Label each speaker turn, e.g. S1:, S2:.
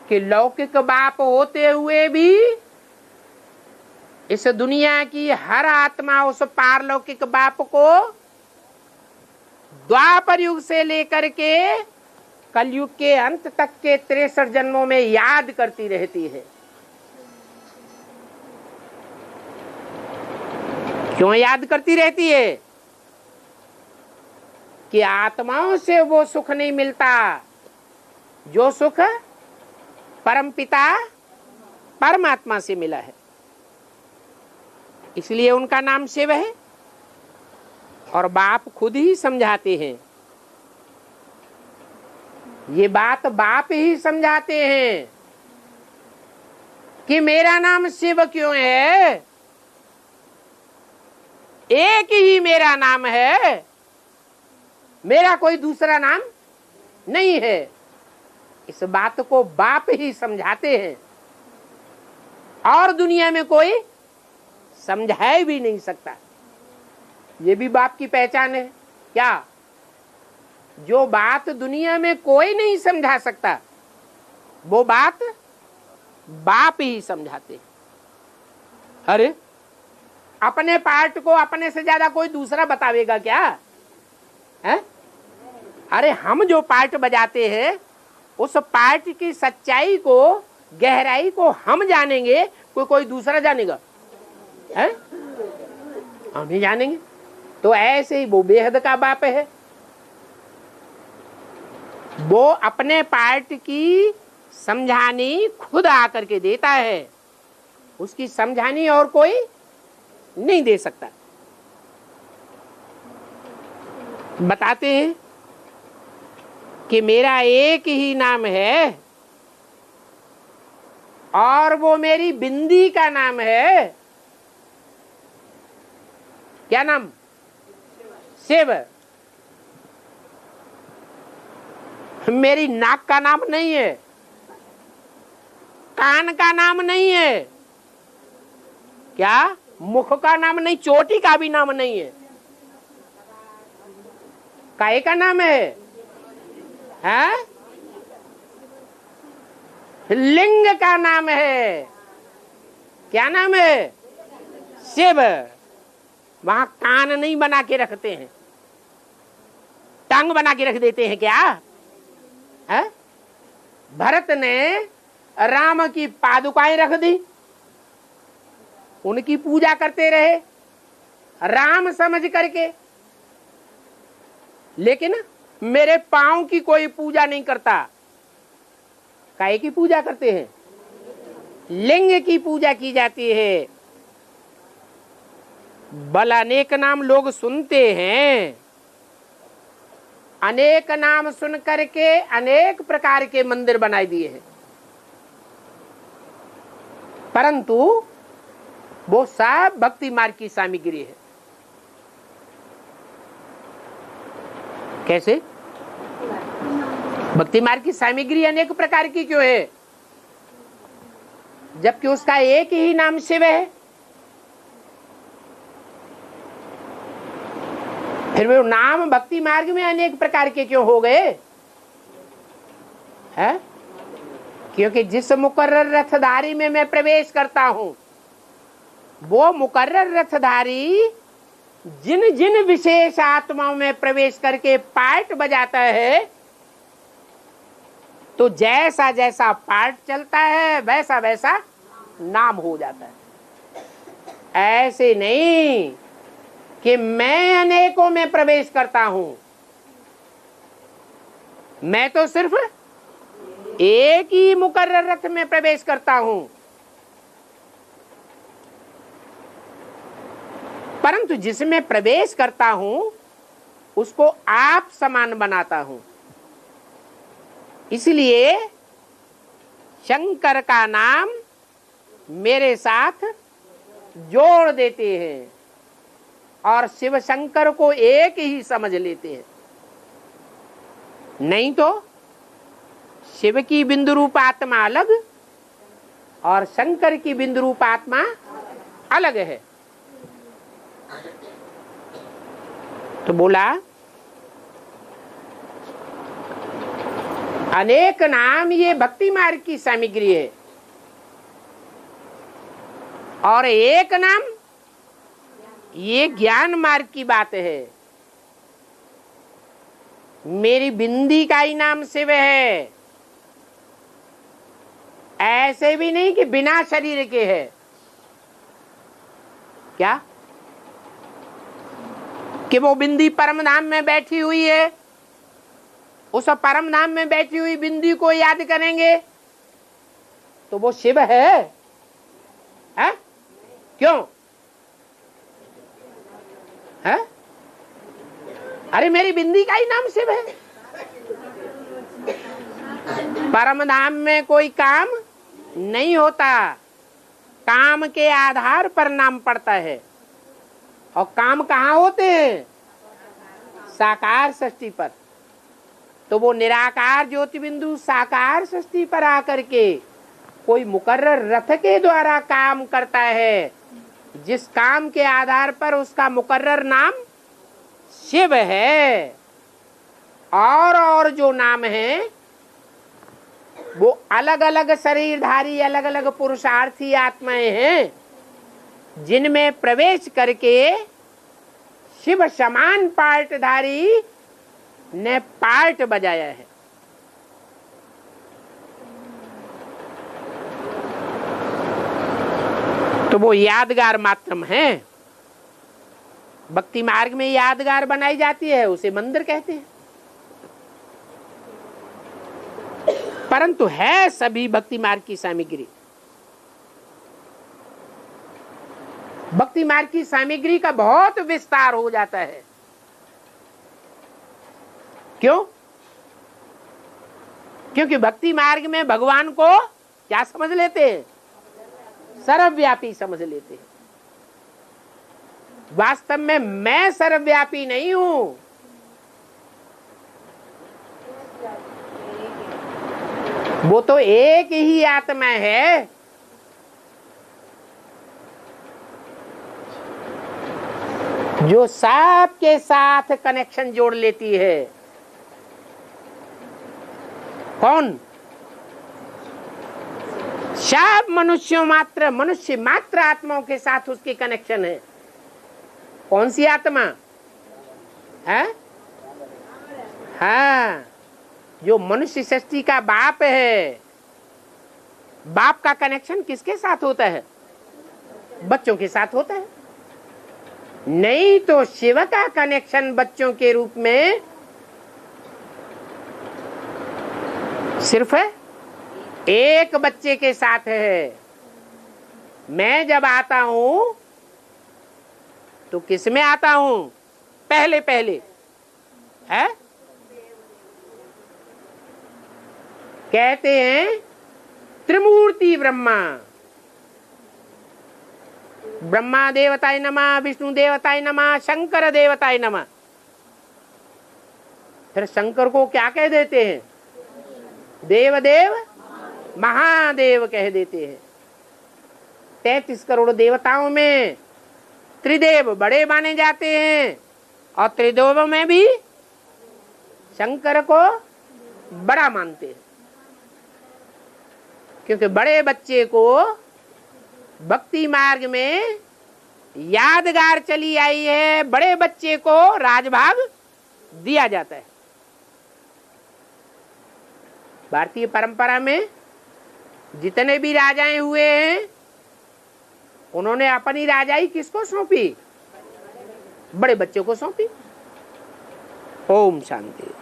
S1: कि लौकिक बाप होते हुए भी इस दुनिया की हर आत्मा उस पारलौकिक बाप को द्वापर युग से लेकर के कलयुग के अंत तक के 63 जन्मों में याद करती रहती है। क्यों याद करती रहती है? कि आत्माओं से वो सुख नहीं मिलता जो सुख परमपिता परमात्मा से मिला है, इसलिए उनका नाम शिव है। और बाप खुद ही समझाते हैं, ये बात बाप ही समझाते हैं कि मेरा नाम शिव क्यों है, एक ही मेरा नाम है, मेरा कोई दूसरा नाम नहीं है। इस बात को बाप ही समझाते हैं और दुनिया में कोई समझा भी नहीं सकता। ये भी बाप की पहचान है। क्या? जो बात दुनिया में कोई नहीं समझा सकता वो बात बाप ही समझाते हैं। अरे अपने पार्ट को अपने से ज्यादा कोई दूसरा बतावेगा क्या है? अरे हम जो पार्ट बजाते हैं उस पार्ट की सच्चाई को, गहराई को हम जानेंगे, कोई दूसरा जानेगा है? हम ही जानेंगे। तो ऐसे ही वो बेहद का बाप है। वो अपने पार्ट की समझानी खुद आकर के देता है, उसकी समझानी और कोई नहीं दे सकता। बताते हैं कि मेरा एक ही नाम है और वो मेरी बिंदी का नाम है। क्या नाम? शिव। मेरी नाक का नाम नहीं है, कान का नाम नहीं है, क्या मुख का नाम नहीं, चोटी का भी नाम नहीं है। काय का नाम है? लिंग का नाम है। क्या नाम है? शिव। वहां कान नहीं बना के रखते हैं, टांग बना के रख देते हैं। क्या है? भरत ने राम की पादुकाएं रख दी, उनकी पूजा करते रहे राम समझ करके, लेकिन मेरे पांव की कोई पूजा नहीं करता। काय की पूजा करते हैं? लिंग की पूजा की जाती है। बल अनेक नाम लोग सुनते हैं, अनेक नाम सुन करके अनेक प्रकार के मंदिर बनाए दिए हैं, परंतु वो सब भक्ति मार्ग की सामग्री है। कैसे? भक्ति मार्ग की सामग्री अनेक प्रकार की क्यों है, जबकि उसका एक ही नाम शिव है? फिर वो नाम भक्ति मार्ग में अनेक प्रकार के क्यों हो गए है? क्योंकि जिस मुकर्रर रथधारी में मैं प्रवेश करता हूं, वो मुकर्रर रथधारी जिन जिन विशेष आत्माओं में प्रवेश करके पार्ट बजाता है, तो जैसा जैसा पार्ट चलता है वैसा वैसा नाम हो जाता है। ऐसे नहीं कि मैं अनेकों में प्रवेश करता हूं, मैं तो सिर्फ एक ही मुकर्रर रथ में प्रवेश करता हूं, परंतु जिसमें प्रवेश करता हूं उसको आप समान बनाता हूं। इसलिए शंकर का नाम मेरे साथ जोड़ देते हैं और शिव शंकर को एक ही समझ लेते हैं। नहीं तो शिव की बिंदु रूप आत्मा अलग और शंकर की बिंदु रूप आत्मा अलग है। तो बोला अनेक नाम ये भक्ति मार्ग की सामग्री है, और एक नाम ये ज्ञान मार्ग की बात है। मेरी बिंदी का ही नाम शिव है, ऐसे भी नहीं कि बिना शरीर के है। क्या कि वो बिंदी परम धाम में बैठी हुई है, उस परम धाम में बैठी हुई बिंदी को याद करेंगे तो वो शिव है? क्यों है? अरे मेरी बिंदी का ही नाम शिव है। परम धाम में कोई काम नहीं होता, काम के आधार पर नाम पड़ता है। और काम कहाँ होते हैं? साकार सृष्टि पर। तो वो निराकार ज्योति बिंदु साकार सृष्टि पर आकर के कोई मुकर्रर रथ के द्वारा काम करता है, जिस काम के आधार पर उसका मुकर्रर नाम शिव है। और जो नाम है वो अलग अलग शरीरधारी, अलग अलग पुरुषार्थी आत्माएं हैं, जिनमें प्रवेश करके शिव समान पार्टधारी ने पार्ट बजाया है। तो वो यादगार मात्रम है। भक्ति मार्ग में यादगार बनाई जाती है, उसे मंदिर कहते हैं। परंतु है सभी भक्ति मार्ग की सामग्री। भक्ति मार्ग की सामग्री का बहुत विस्तार हो जाता है। क्यों? क्योंकि भक्ति मार्ग में भगवान को क्या समझ लेते हैं? सर्वव्यापी समझ लेते हैं। वास्तव में मैं सर्वव्यापी नहीं हूं। वो तो एक ही आत्मा है। जो सबके साथ कनेक्शन जोड़ लेती है। कौन? सब मनुष्य मात्र आत्माओं के साथ उसकी कनेक्शन है। कौन सी आत्मा है? हाँ, जो मनुष्य सृष्टि का बाप है। बाप का कनेक्शन किसके साथ होता है? बच्चों के साथ होता है। नहीं तो शिव का कनेक्शन बच्चों के रूप में सिर्फ एक बच्चे के साथ है। मैं जब आता हूं तो किस में आता हूं? पहले है? कहते हैं त्रिमूर्ति ब्रह्मा। ब्रह्मा देवताय नमः, विष्णु देवताय नमः, शंकर देवताय नमः। फिर शंकर को क्या कह देते हैं? देवदेव महादेव कह देते हैं। 33 करोड़ देवताओं में त्रिदेव बड़े माने जाते हैं, और त्रिदेव में भी शंकर को बड़ा मानते हैं। क्योंकि बड़े बच्चे को भक्ति मार्ग में यादगार चली आई है, बड़े बच्चे को राजभाग दिया जाता है। भारतीय परंपरा में जितने भी राजाएं हुए हैं, उन्होंने अपनी राजाई किसको सौंपी? बड़े बच्चे को सौंपी। ओम शांति।